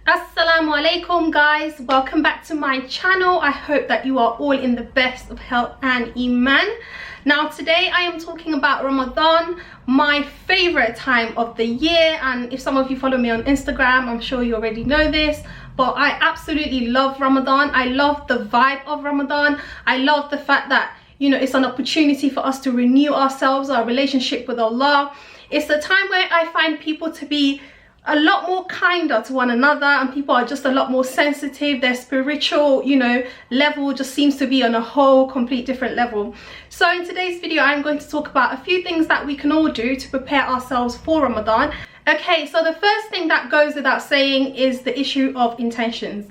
Assalamu alaikum guys, welcome back to my channel. I hope that you are all in the best of health and iman. Now today I am talking about Ramadan, my favorite time of the year, and if some of you follow me on Instagram, I'm sure you already know this, but I absolutely love Ramadan. I love the vibe of Ramadan. I love the fact that, you know, it's an opportunity for us to renew ourselves, our relationship with Allah. It's the time where I find people to be a lot more kinder to one another, and people are just a lot more sensitive. Their spiritual, you know, level just seems to be on a whole complete different level. So in today's video I'm going to talk about a few things that we can all do to prepare ourselves for Ramadan. Okay, so the first thing that goes without saying is the issue of intentions.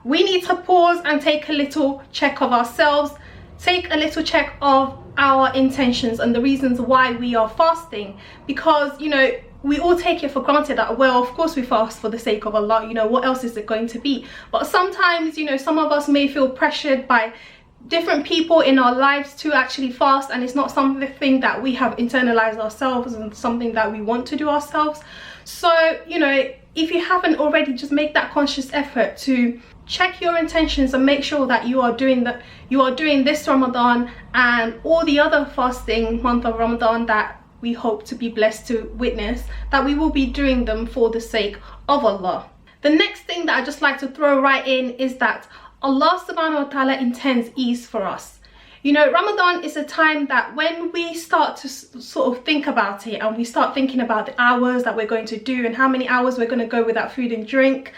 We need to pause and take a little check of ourselves, take a little check of our intentions and the reasons why we are fasting, because, you know, we all take it for granted that, well, of course we fast for the sake of Allah, you know, what else is it going to be? But sometimes, you know, some of us may feel pressured by different people in our lives to actually fast, and it's not something that we have internalized ourselves and something that we want to do ourselves. So, you know, if you haven't already, just make that conscious effort to check your intentions and make sure that you are doing this Ramadan and all the other fasting month of Ramadan that we hope to be blessed to witness, that we will be doing them for the sake of Allah. The next thing that I just like to throw right in is that Allah subhanahu wa ta'ala intends ease for us. You know, Ramadan is a time that when we start to sort of think about it and we start thinking about the hours that we're going to do and how many hours we're going to go without food and drink,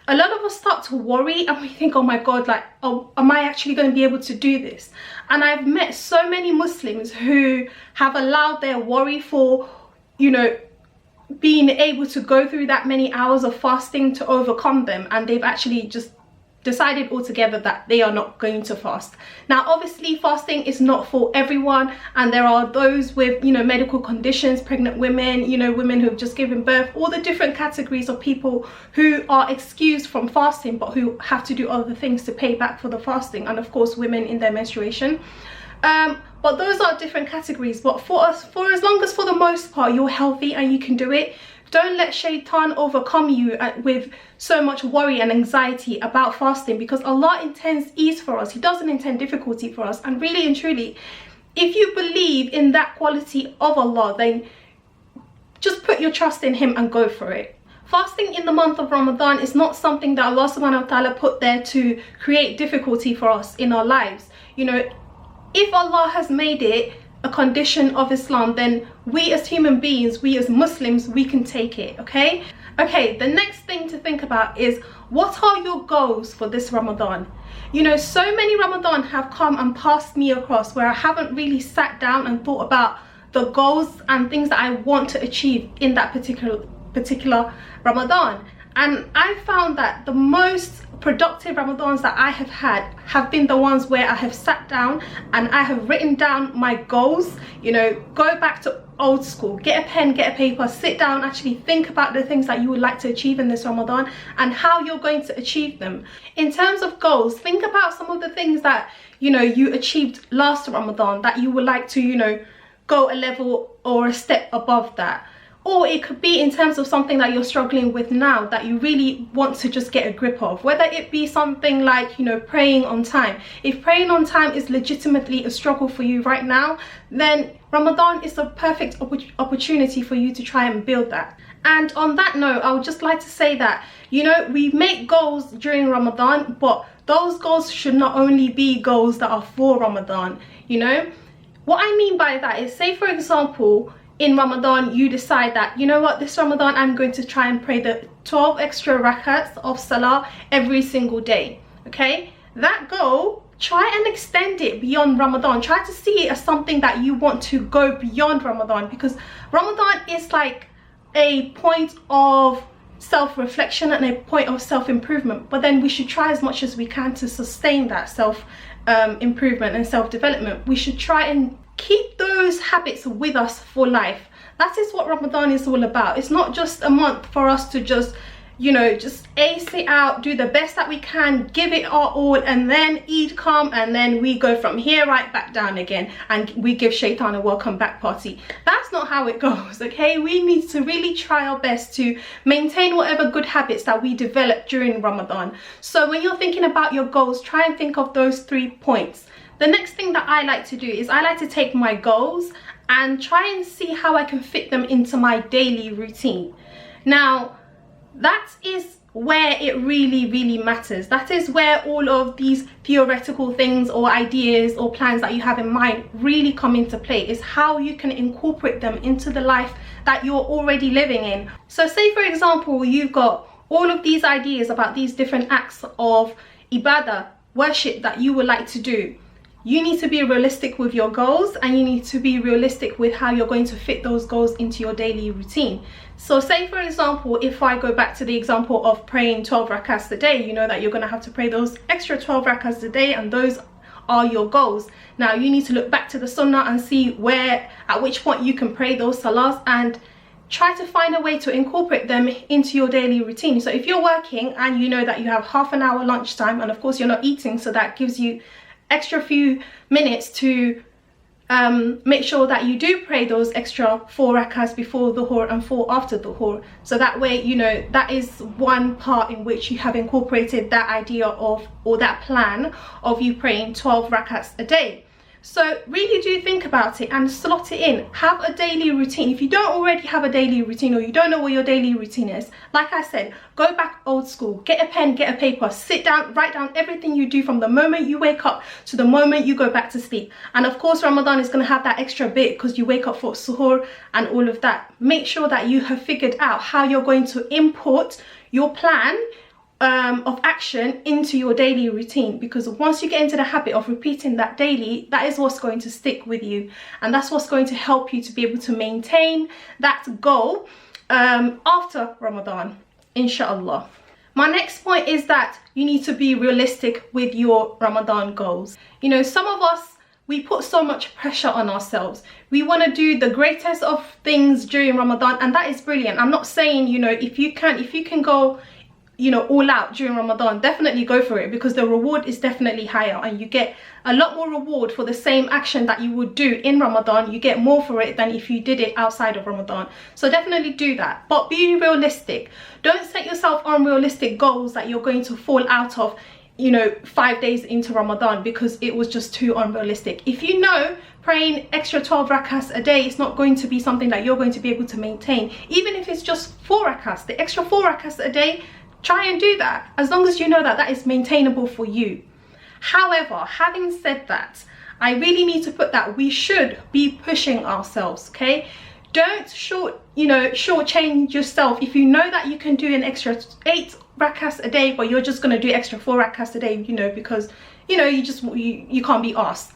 a lot of us start to worry and we think, oh my God, like, oh, am I actually going to be able to do this? And I've met so many Muslims who have allowed their worry for, you know, being able to go through that many hours of fasting to overcome them, and they've actually just decided altogether that they are not going to fast. Now obviously fasting is not for everyone, and there are those with, you know, medical conditions, pregnant women, you know, women who have just given birth, all the different categories of people who are excused from fasting but who have to do other things to pay back for the fasting, and of course women in their menstruation. But those are different categories. But for us, for as long as for the most part you're healthy and you can do it, don't let shaitan overcome you with so much worry and anxiety about fasting, because Allah intends ease for us. He doesn't intend difficulty for us. And really and truly, if you believe in that quality of Allah, then just put your trust in Him and go for it. Fasting in the month of Ramadan is not something that Allah subhanahu wa ta'ala put there to create difficulty for us in our lives. You know, if Allah has made it a condition of Islam, then we as human beings, we as Muslims, we can take it, okay? Okay, the next thing to think about is, what are your goals for this Ramadan? You know, so many Ramadan have come and passed me across where I haven't really sat down and thought about the goals and things that I want to achieve in that particular Ramadan. And I found that the most productive Ramadans that I have had have been the ones where I have sat down and I have written down my goals. You know, go back to old school, get a pen, get a paper, sit down, actually think about the things that you would like to achieve in this Ramadan and how you're going to achieve them. In terms of goals, think about some of the things that, you know, you achieved last Ramadan that you would like to, you know, go a level or a step above that. Or it could be in terms of something that you're struggling with now that you really want to just get a grip of, whether it be something like, you know, praying on time. If praying on time is legitimately a struggle for you right now, then Ramadan is a perfect opportunity for you to try and build that. And on that note, I would just like to say that, you know, we make goals during Ramadan, but those goals should not only be goals that are for Ramadan. You know, what I mean by that is, say for example, in Ramadan you decide that, you know what, this Ramadan I'm going to try and pray the 12 extra rakats of salah every single day. Okay, that goal, try and extend it beyond Ramadan. Try to see it as something that you want to go beyond Ramadan, because Ramadan is like a point of self-reflection and a point of self-improvement, but then we should try as much as we can to sustain that self-improvement and self-development. We should try and keep those habits with us for life. That is what Ramadan is all about. It's not just a month for us to just, you know, just ace it out, do the best that we can, give it our all, and then Eid come, and then we go from here right back down again, and we give Shaitan a welcome back party. That's not how it goes, okay? We need to really try our best to maintain whatever good habits that we develop during Ramadan. So when you're thinking about your goals, try and think of those 3 points. The next thing that I like to do is I like to take my goals and try and see how I can fit them into my daily routine. Now, that is where it really matters. That is where all of these theoretical things or ideas or plans that you have in mind really come into play, is how you can incorporate them into the life that you're already living in. So say, for example, you've got all of these ideas about these different acts of ibadah, worship, that you would like to do. You need to be realistic with your goals, and you need to be realistic with how you're going to fit those goals into your daily routine. So say, for example, if I go back to the example of praying 12 rakats a day, you know that you're going to have to pray those extra 12 rakats a day, and those are your goals. Now you need to look back to the sunnah and see where, at which point you can pray those salahs, and try to find a way to incorporate them into your daily routine. So if you're working and you know that you have half an hour lunchtime, and of course you're not eating, so that gives you extra few minutes to make sure that you do pray those extra 4 rakahs before dhuhr and 4 after dhuhr. So that way, you know, that is one part in which you have incorporated that idea of, or that plan of you praying 12 rakahs a day. So really do think about it and slot it in. Have a daily routine. If you don't already have a daily routine, or you don't know what your daily routine is, like I said, go back old school, get a pen, get a paper, sit down, write down everything you do from the moment you wake up to the moment you go back to sleep. And of course Ramadan is going to have that extra bit because you wake up for suhoor and all of that. Make sure that you have figured out how you're going to import your plan of action into your daily routine, because once you get into the habit of repeating that daily, that is what's going to stick with you, and that's what's going to help you to be able to maintain that goal after Ramadan, inshallah. My next point is that you need to be realistic with your Ramadan goals. You know, some of us, we put so much pressure on ourselves. We want to do the greatest of things during Ramadan, and that is brilliant. I'm not saying, you know, if you can go, you know, all out during Ramadan, definitely go for it, because the reward is definitely higher, and you get a lot more reward for the same action that you would do in Ramadan. You get more for it than if you did it outside of Ramadan. So definitely do that, but be realistic. Don't set yourself unrealistic goals that you're going to fall out of, you know, 5 days into Ramadan because it was just too unrealistic. If you know praying extra 12 rakahs a day is not going to be something that you're going to be able to maintain, even if it's just 4 rakahs, the extra 4 rakahs a day, try and do that, as long as you know that that is maintainable for you. However, having said that, I really need to put that we should be pushing ourselves, okay? Don't shortchange yourself. If you know that you can do an extra 8 rakahs a day, but you're just going to do extra 4 rakahs a day, you know, because, you know, you can't be asked.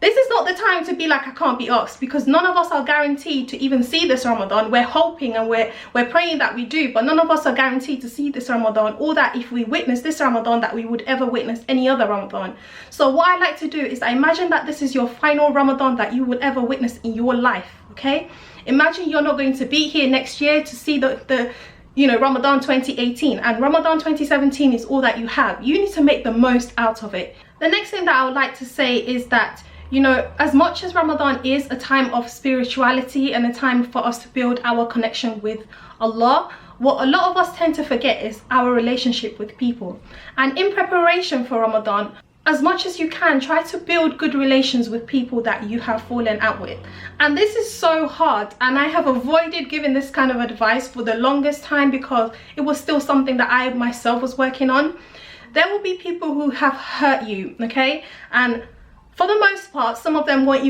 This is not the time to be like, I can't be asked, because none of us are guaranteed to even see this Ramadan. We're hoping and we're praying that we do, but none of us are guaranteed to see this Ramadan, or that if we witness this Ramadan, that we would ever witness any other Ramadan. So what I like to do is, I imagine that this is your final Ramadan that you will ever witness in your life, okay? Imagine you're not going to be here next year to see the you know, Ramadan 2018, and Ramadan 2017 is all that you have. You need to make the most out of it. The next thing that I would like to say is that, you know, as much as Ramadan is a time of spirituality and a time for us to build our connection with Allah, what a lot of us tend to forget is our relationship with people. And in preparation for Ramadan, as much as you can, try to build good relations with people that you have fallen out with. And this is so hard, and I have avoided giving this kind of advice for the longest time because it was still something that I myself was working on. There will be people who have hurt you, okay? And for the most part, some of them won't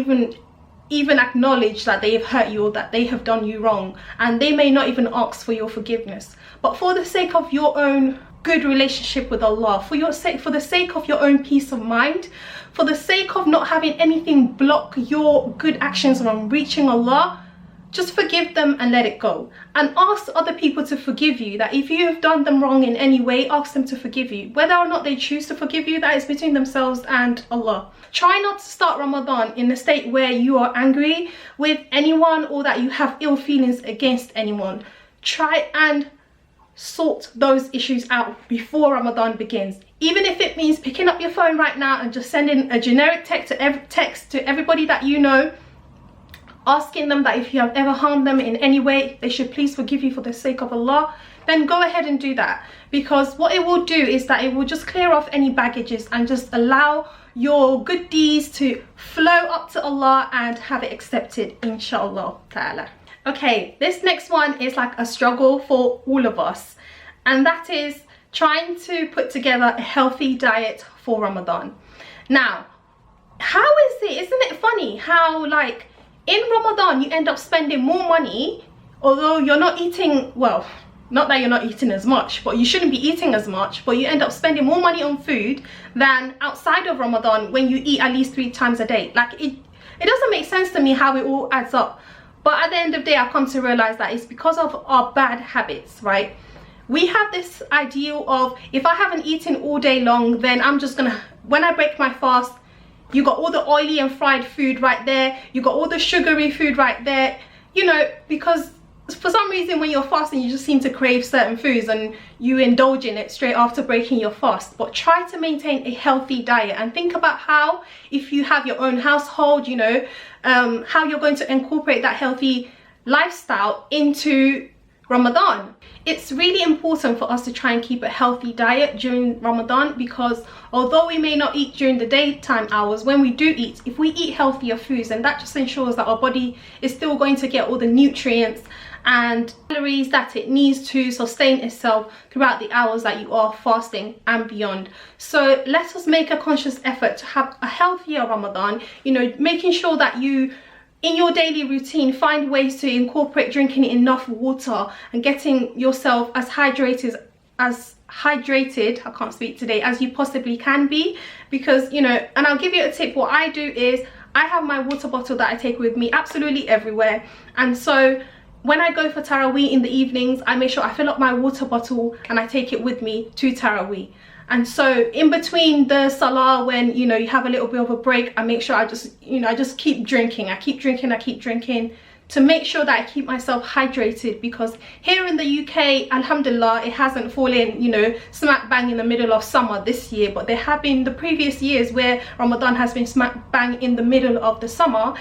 even acknowledge that they have hurt you or that they have done you wrong, and they may not even ask for your forgiveness. But for the sake of your own good relationship with Allah, for the sake of your own peace of mind, for the sake of not having anything block your good actions from reaching Allah, just forgive them and let it go. And ask other people to forgive you. That if you have done them wrong in any way, ask them to forgive you. Whether or not they choose to forgive you, that is between themselves and Allah. Try not to start Ramadan in a state where you are angry with anyone or that you have ill feelings against anyone. Try and sort those issues out before Ramadan begins. Even if it means picking up your phone right now and just sending a generic text to everybody that you know, asking them that if you have ever harmed them in any way, they should please forgive you for the sake of Allah, then go ahead and do that. Because what it will do is that it will just clear off any baggages and just allow your good deeds to flow up to Allah and have it accepted, inshallah ta'ala. Okay, this next one is like a struggle for all of us, and that is trying to put together a healthy diet for Ramadan. Now, how is it, isn't it funny how like in Ramadan you end up spending more money, although you're not eating, well, not that you're not eating as much, but you shouldn't be eating as much, but you end up spending more money on food than outside of Ramadan when you eat at least 3 times a day. Like it doesn't make sense to me how it all adds up. But at the end of the day, I've come to realize that it's because of our bad habits, right? We have this ideal of, if I haven't eaten all day long, then I'm just gonna, when I break my fast, you got all the oily and fried food right there, you got all the sugary food right there, you know, because for some reason when you're fasting you just seem to crave certain foods and you indulge in it straight after breaking your fast. But try to maintain a healthy diet and think about how, if you have your own household, you know, how you're going to incorporate that healthy lifestyle into Ramadan. It's really important for us to try and keep a healthy diet during Ramadan, because although we may not eat during the daytime hours, when we do eat, if we eat healthier foods, then that just ensures that our body is still going to get all the nutrients and calories that it needs to sustain itself throughout the hours that you are fasting and beyond. So let us make a conscious effort to have a healthier Ramadan, you know, making sure that you in your daily routine find ways to incorporate drinking enough water and getting yourself as hydrated, I can't speak today, as you possibly can be. Because, you know, and I'll give you a tip. What I do is I have my water bottle that I take with me absolutely everywhere, and so when I go for Taraweeh in the evenings, I make sure I fill up my water bottle and I take it with me to Taraweeh. And so in between the Salah, when, you know, you have a little bit of a break, I make sure I just, you know, I just keep drinking. I keep drinking to make sure that I keep myself hydrated. Because here in the UK, alhamdulillah, it hasn't fallen, you know, smack bang in the middle of summer this year. But there have been the previous years where Ramadan has been smack bang in the middle of the summer.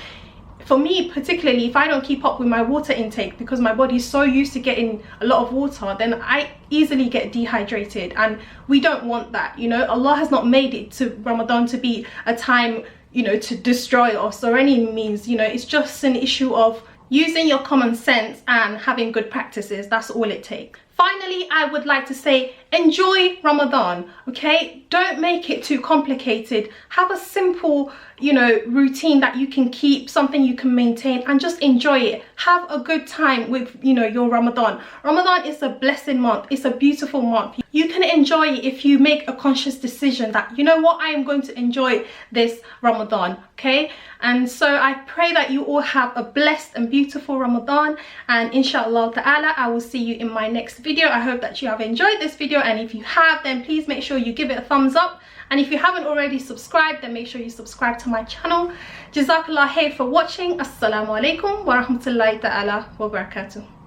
For me particularly, if I don't keep up with my water intake, because my body is so used to getting a lot of water, then I easily get dehydrated, and we don't want that. You know, Allah has not made it to Ramadan to be a time, you know, to destroy us or any means. You know, it's just an issue of using your common sense and having good practices. That's all it takes. Finally, I would like to say, enjoy Ramadan, okay? Don't make it too complicated. Have a simple, you know, routine that you can keep, something you can maintain, and just enjoy it. Have a good time with, you know, your Ramadan. Ramadan is a blessed month. It's a beautiful month. You can enjoy it if you make a conscious decision that, you know what, I am going to enjoy this Ramadan, okay? And so I pray that you all have a blessed and beautiful Ramadan, and inshallah ta'ala, I will see you in my next video. I hope that you have enjoyed this video, and if you have, then please make sure you give it a thumbs up. And if you haven't already subscribed, then make sure you subscribe to my channel. Jazakallah khair for watching. Assalamu alaikum wa rahmatullahi ta'ala wa barakatuh.